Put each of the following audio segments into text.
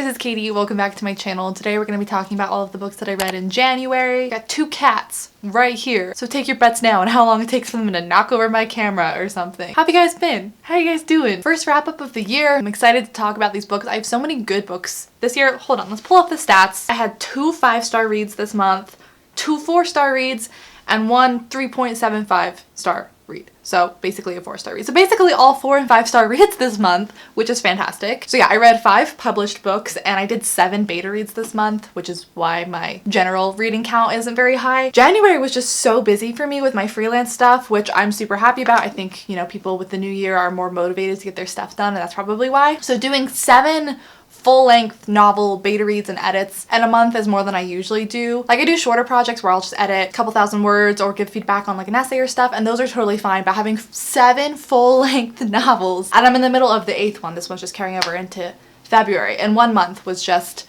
it's Katie. Welcome back to my channel. Today we're going to be talking about all of the books that I read in January. Got two cats right here. So take your bets now on how long it takes for them to knock over my camera or something. How have you guys been? How are you guys doing? First wrap up of the year. I'm excited to talk about these books. I have so many good books this year. Hold on, let's pull up the stats. I had 2 5-star reads this month, 2 4-star reads, and 1 3.75 star read. So basically a 4-star read. So basically all 4 and 5-star reads this month, which is fantastic. So yeah, I read 5 published books and I did 7 beta reads this month, which is why my general reading count isn't very high. January was just so busy for me with my freelance stuff, which I'm super happy about. I think, you know, people with the new year are more motivated to get their stuff done, and that's probably why. So doing 7 full-length novel beta reads and edits in a month is more than I usually do. Like, I do shorter projects where I'll just edit a couple thousand words or give feedback on like an essay or stuff, and those are totally fine, but having 7 full-length novels, and I'm in the middle of the 8th one, this one's just carrying over into February, and 1 month was just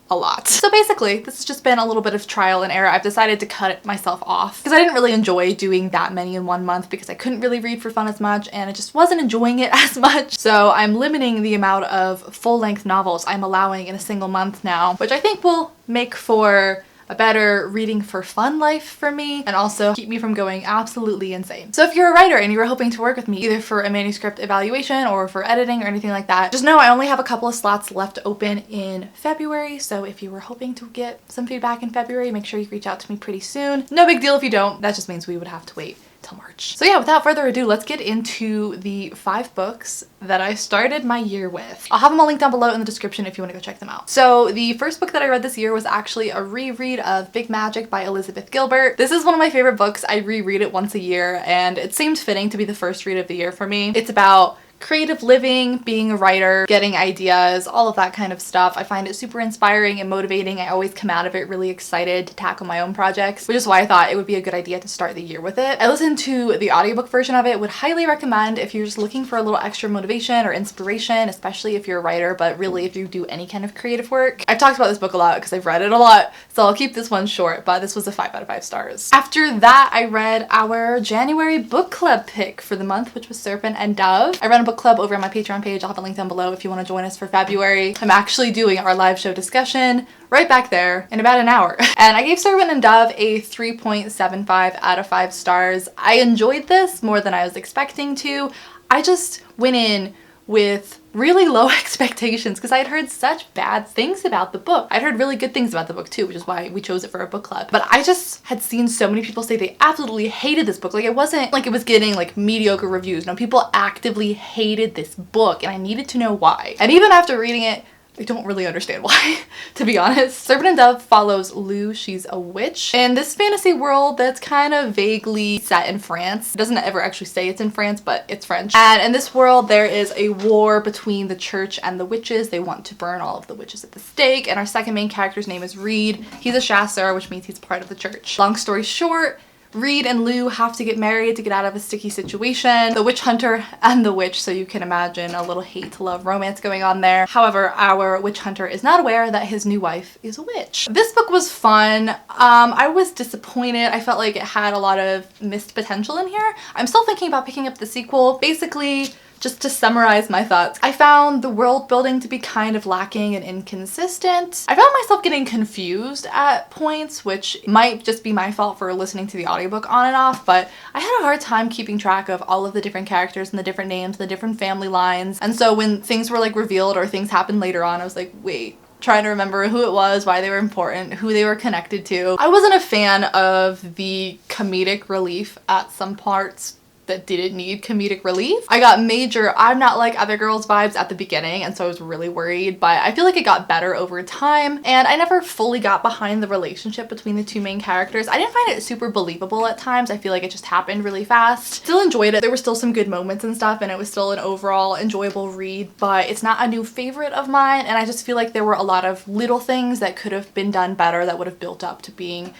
a lot. So basically, this has just been a little bit of trial and error. I've decided to cut myself off because I didn't really enjoy doing that many in 1 month because I couldn't really read for fun as much and I just wasn't enjoying it as much. So I'm limiting the amount of full-length novels I'm allowing in a single month now, which I think will make for a better reading for fun life for me and also keep me from going absolutely insane. So if you're a writer and you were hoping to work with me either for a manuscript evaluation or for editing or anything like that, just know I only have a couple of slots left open in February. So if you were hoping to get some feedback in February, make sure you reach out to me pretty soon. No big deal if you don't. That just means we would have to wait till March. So yeah, without further ado, let's get into the 5 books that I started my year with. I'll have them all linked down below in the description if you want to go check them out. So the first book that I read this year was actually a reread of Big Magic by Elizabeth Gilbert. This is one of my favorite books. I reread it once a year and it seemed fitting to be the first read of the year for me. It's about creative living, being a writer, getting ideas, all of that kind of stuff. I find it super inspiring and motivating. I always come out of it really excited to tackle my own projects, which is why I thought it would be a good idea to start the year with it. I listened to the audiobook version of it, would highly recommend if you're just looking for a little extra motivation or inspiration, especially if you're a writer, but really if you do any kind of creative work. I've talked about this book a lot because I've read it a lot, so I'll keep this one short, but this was a 5 out of 5 stars. After that, I read our January book club pick for the month, which was Serpent and Dove. I ran a book club over on my Patreon page. I'll have a link down below if you want to join us for February. I'm actually doing our live show discussion right back there in about an hour. And I gave Serpent and Dove a 3.75 out of 5 stars. I enjoyed this more than I was expecting to. I just went in with really low expectations because I had heard such bad things about the book. I'd heard really good things about the book too, which is why we chose it for a book club. But I just had seen so many people say they absolutely hated this book. Like, it wasn't like it was getting like mediocre reviews. No, people actively hated this book and I needed to know why. And even after reading it, I don't really understand why, to be honest. Serpent and Dove follows Lou. She's a witch in this fantasy world that's kind of vaguely set in France. It doesn't ever actually say it's in France, but it's French. And in this world, there is a war between the church and the witches. They want to burn all of the witches at the stake. And our second main character's name is Reed. He's a chasseur, which means he's part of the church. Long story short, Reed and Lou have to get married to get out of a sticky situation. The witch hunter and the witch, so you can imagine a little hate to love romance going on there. However, our witch hunter is not aware that his new wife is a witch. This book was fun. I was disappointed. I felt like it had a lot of missed potential in here. I'm still thinking about picking up the sequel. Basically, just to summarize my thoughts, I found the world building to be kind of lacking and inconsistent. I found myself getting confused at points, which might just be my fault for listening to the audiobook on and off, but I had a hard time keeping track of all of the different characters and the different names, the different family lines. And so when things were like revealed or things happened later on, I was like, wait, trying to remember who it was, why they were important, who they were connected to. I wasn't a fan of the comedic relief at some parts that didn't need comedic relief. I got major I'm not like other girls vibes at the beginning, and so I was really worried, but I feel like it got better over time, and I never fully got behind the relationship between the 2 main characters. I didn't find it super believable at times. I feel like it just happened really fast. Still enjoyed it. There were still some good moments and stuff, and it was still an overall enjoyable read, but it's not a new favorite of mine, and I just feel like there were a lot of little things that could have been done better that would have built up to being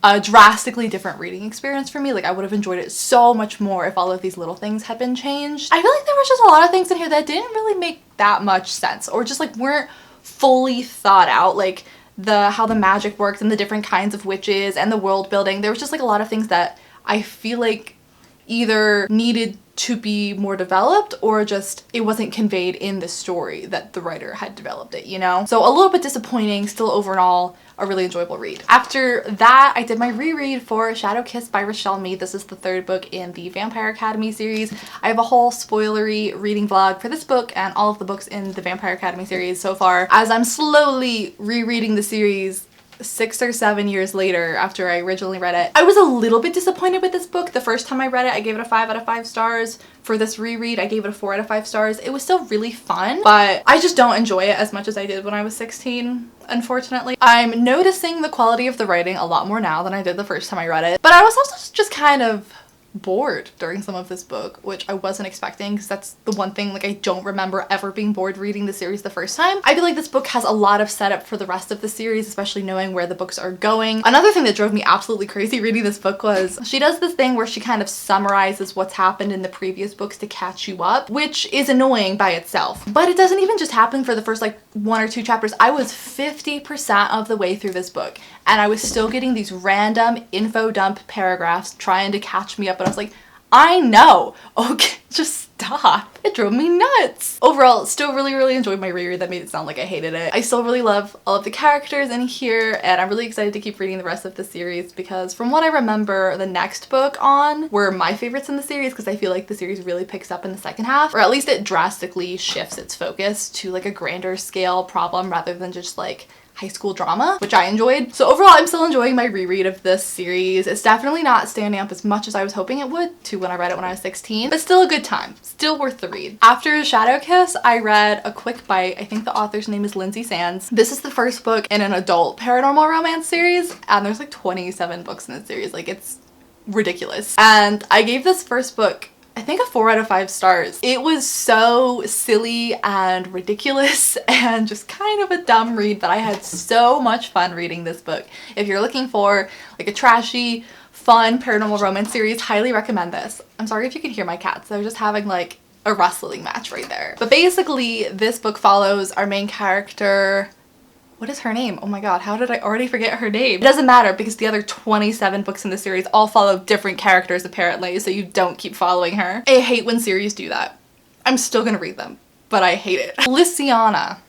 a drastically different reading experience for me. Like, I would have enjoyed it so much more if all of these little things had been changed. I feel like there was just a lot of things in here that didn't really make that much sense or just like weren't fully thought out. Like how the magic works and the different kinds of witches and the world building. There was just like a lot of things that I feel like either needed to be more developed or just it wasn't conveyed in the story that the writer had developed it, you know? So a little bit disappointing, still overall a really enjoyable read. After that, I did my reread for Shadow Kiss by Rochelle Mead. This is the third book in the Vampire Academy series. I have a whole spoilery reading vlog for this book and all of the books in the Vampire Academy series so far, as I'm slowly rereading the series 6 or 7 years later after I originally read it. I was a little bit disappointed with this book. The first time I read it, I gave it a 5 out of 5 stars. For this reread, I gave it a 4 out of 5 stars. It was still really fun, but I just don't enjoy it as much as I did when I was 16, unfortunately. I'm noticing the quality of the writing a lot more now than I did the first time I read it, but I was also just kind of bored during some of this book, which I wasn't expecting because that's the one thing, like, I don't remember ever being bored reading the series the first time. I feel like this book has a lot of setup for the rest of the series, especially knowing where the books are going. Another thing that drove me absolutely crazy reading this book was she does this thing where she kind of summarizes what's happened in the previous books to catch you up, which is annoying by itself. But it doesn't even just happen for the first like 1 or 2 chapters. I was 50% of the way through this book and I was still getting these random info dump paragraphs trying to catch me up, and I was like, I know, okay, just stop. It drove me nuts. Overall, still really enjoyed my reread. That made it sound like I hated it. I still really love all of the characters in here, and I'm really excited to keep reading the rest of the series because from what I remember, the next book on were my favorites in the series because I feel like the series really picks up in the second half, or at least it drastically shifts its focus to like a grander scale problem rather than just like high school drama, which I enjoyed. So overall, I'm still enjoying my reread of this series. It's definitely not standing up as much as I was hoping it would to when I read it when I was 16, but still a good time. Still worth the read. After Shadow Kiss, I read A Quick Bite. I think the author's name is Lindsay Sands. This is the first book in an adult paranormal romance series, and there's like 27 books in this series. Like, it's ridiculous. And I gave this first book, I think, a 4 out of 5 stars. It was so silly and ridiculous and just kind of a dumb read, but I had so much fun reading this book. If you're looking for like a trashy, fun paranormal romance series, highly recommend this. I'm sorry if you can hear my cats. They're just having like a wrestling match right there. But basically, this book follows our main character. What is her name? Oh my god, how did I already forget her name? It doesn't matter because the other 27 books in the series all follow different characters apparently, so you don't keep following her. I hate when series do that. I'm still gonna read them, but I hate it. Lysiana.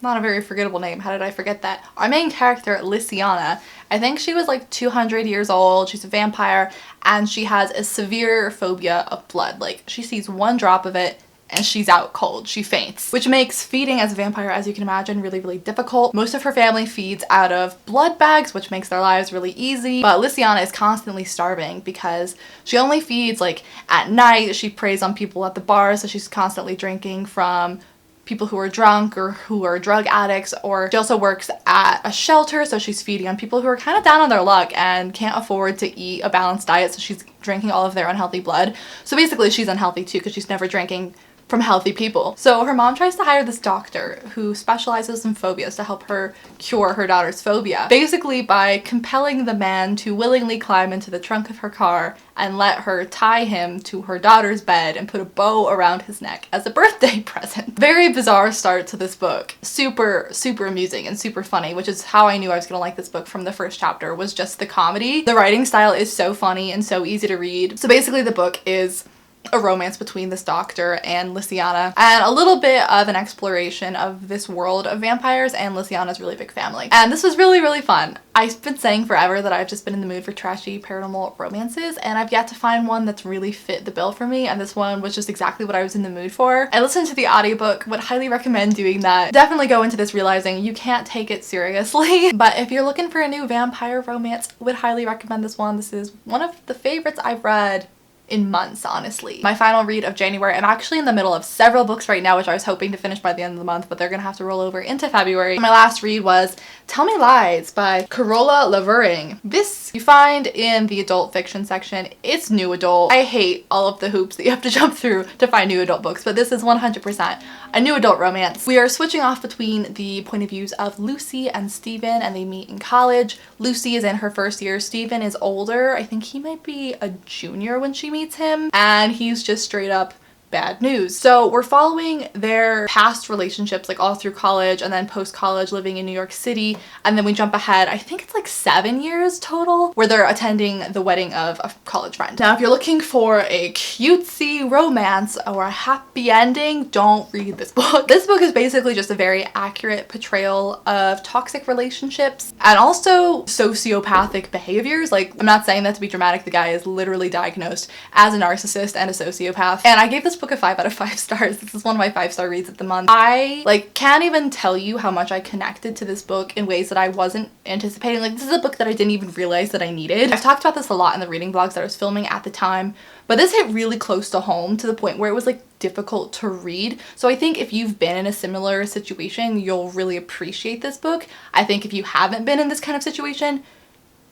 Not a very forgettable name. How did I forget that? Our main character, Lysiana, I think she was like 200 years old. She's a vampire and she has a severe phobia of blood. Like, she sees one drop of it and she's out cold. She faints, which makes feeding as a vampire, as you can imagine, really difficult. Most of her family feeds out of blood bags, which makes their lives really easy, but Lysiana is constantly starving because she only feeds like at night. She preys on people at the bar, so she's constantly drinking from people who are drunk or who are drug addicts, or she also works at a shelter, so she's feeding on people who are kind of down on their luck and can't afford to eat a balanced diet, so she's drinking all of their unhealthy blood. So basically she's unhealthy too because she's never drinking from healthy people. So her mom tries to hire this doctor who specializes in phobias to help her cure her daughter's phobia, basically by compelling the man to willingly climb into the trunk of her car and let her tie him to her daughter's bed and put a bow around his neck as a birthday present. Very bizarre start to this book. Super amusing and super funny, which is how I knew I was gonna like this book from the first chapter, was just the comedy. The writing style is so funny and so easy to read. So basically the book is a romance between this doctor and Lysiana, and a little bit of an exploration of this world of vampires and Lysiana's really big family. And this was really fun. I've been saying forever that I've just been in the mood for trashy paranormal romances, and I've yet to find one that's really fit the bill for me, and this one was just exactly what I was in the mood for. I listened to the audiobook, would highly recommend doing that. Definitely go into this realizing you can't take it seriously, but if you're looking for a new vampire romance, would highly recommend this one. This is one of the favorites I've read in months, honestly. My final read of January. I'm actually in the middle of several books right now, which I was hoping to finish by the end of the month, but they're gonna have to roll over into February. My last read was Tell Me Lies by Carola Lavering. This you find in the adult fiction section. It's new adult. I hate all of the hoops that you have to jump through to find new adult books, but this is 100% a new adult romance. We are switching off between the point of views of Lucy and Stephen, and they meet in college. Lucy is in her first year. Stephen is older. I think he might be a junior when she meets him, and he's just straight up bad news. So we're following their past relationships like all through college and then post-college living in New York City, and then we jump ahead, I think it's like 7 years total, where they're attending the wedding of a college friend. Now if you're looking for a cutesy romance or a happy ending, don't read this book. This book is basically just a very accurate portrayal of toxic relationships and also sociopathic behaviors. Like, I'm not saying that to be dramatic, the guy is literally diagnosed as a narcissist and a sociopath, and I gave this book a 5 out of 5 stars. This is one of my 5-star reads of the month. I can't even tell you how much I connected to this book in ways that I wasn't anticipating. Like, this is a book that I didn't even realize that I needed. I've talked about this a lot in the reading vlogs that I was filming at the time, but this hit really close to home to the point where it was like difficult to read. So I think if you've been in a similar situation, you'll really appreciate this book. I think if you haven't been in this kind of situation,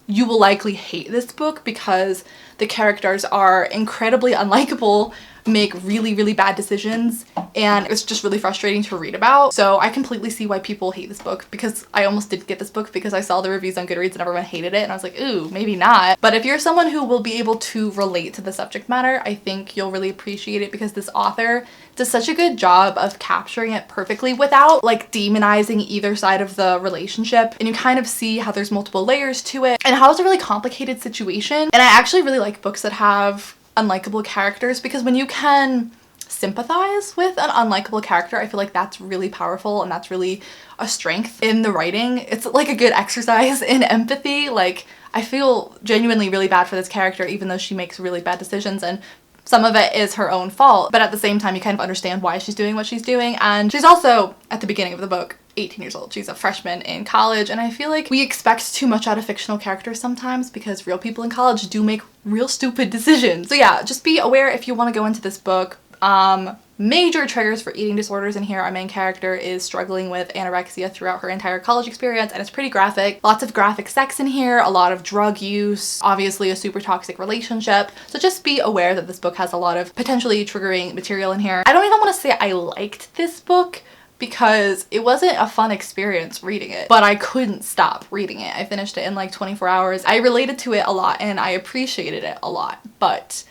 you will likely hate this book because the characters are incredibly unlikable, make really, really bad decisions, and it's just really frustrating to read about. So I completely see why people hate this book, because I almost didn't get this book because I saw the reviews on Goodreads and everyone hated it, and I was like, ooh, maybe not. But if you're someone who will be able to relate to the subject matter, I think you'll really appreciate it, because this author does such a good job of capturing it perfectly without like demonizing either side of the relationship, and you kind of see how there's multiple layers to it and how it's a really complicated situation. And I actually really like books that have unlikable characters, because when you can sympathize with an unlikable character, I feel like that's really powerful and that's really a strength in the writing. It's like a good exercise in empathy. Like, I feel genuinely really bad for this character, even though she makes really bad decisions, and some of it is her own fault, but at the same time you kind of understand why she's doing what she's doing. And she's also, at the beginning of the book, 18 years old. She's a freshman in college, and I feel like we expect too much out of fictional characters sometimes, because real people in college do make real stupid decisions. So yeah, just be aware if you want to go into this book. Major triggers for eating disorders in here. Our main character is struggling with anorexia throughout her entire college experience, and it's pretty graphic. Lots of graphic sex in here, a lot of drug use, obviously a super toxic relationship. So just be aware that this book has a lot of potentially triggering material in here. I don't even want to say I liked this book, because it wasn't a fun experience reading it, but I couldn't stop reading it. I finished it in like 24 hours. I related to it a lot and I appreciated it a lot, but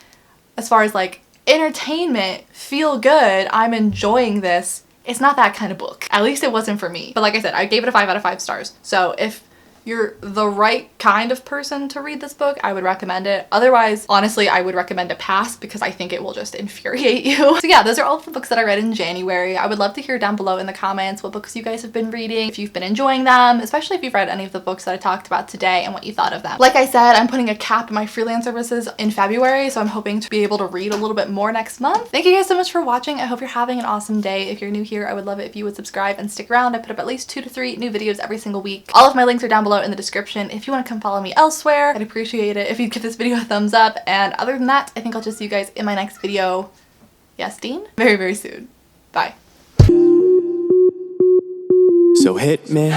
as far as like entertainment, feel good, I'm enjoying this, it's not that kind of book. At least it wasn't for me. But like I said, I gave it a 5 out of 5 stars. So if you're the right kind of person to read this book, I would recommend it. Otherwise, honestly, I would recommend a pass, because I think it will just infuriate you. So yeah, those are all of the books that I read in January. I would love to hear down below in the comments what books you guys have been reading, if you've been enjoying them, especially if you've read any of the books that I talked about today and what you thought of them. Like I said, I'm putting a cap in my freelance services in February, so I'm hoping to be able to read a little bit more next month. Thank you guys so much for watching. I hope you're having an awesome day. If you're new here, I would love it if you would subscribe and stick around. I put up at least 2 to 3 new videos every single week. All of my links are down below in the description. If you want to come follow me elsewhere, I'd appreciate it if you'd give this video a thumbs up. And other than that, I think I'll just see you guys in my next video. Yes, Dean? Very, very soon. Bye. So hit me.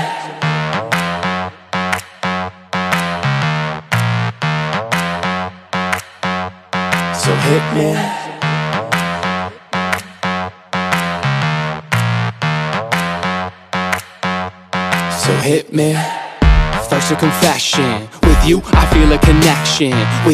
So hit me. So hit me. First a confession. With you, I feel a connection. With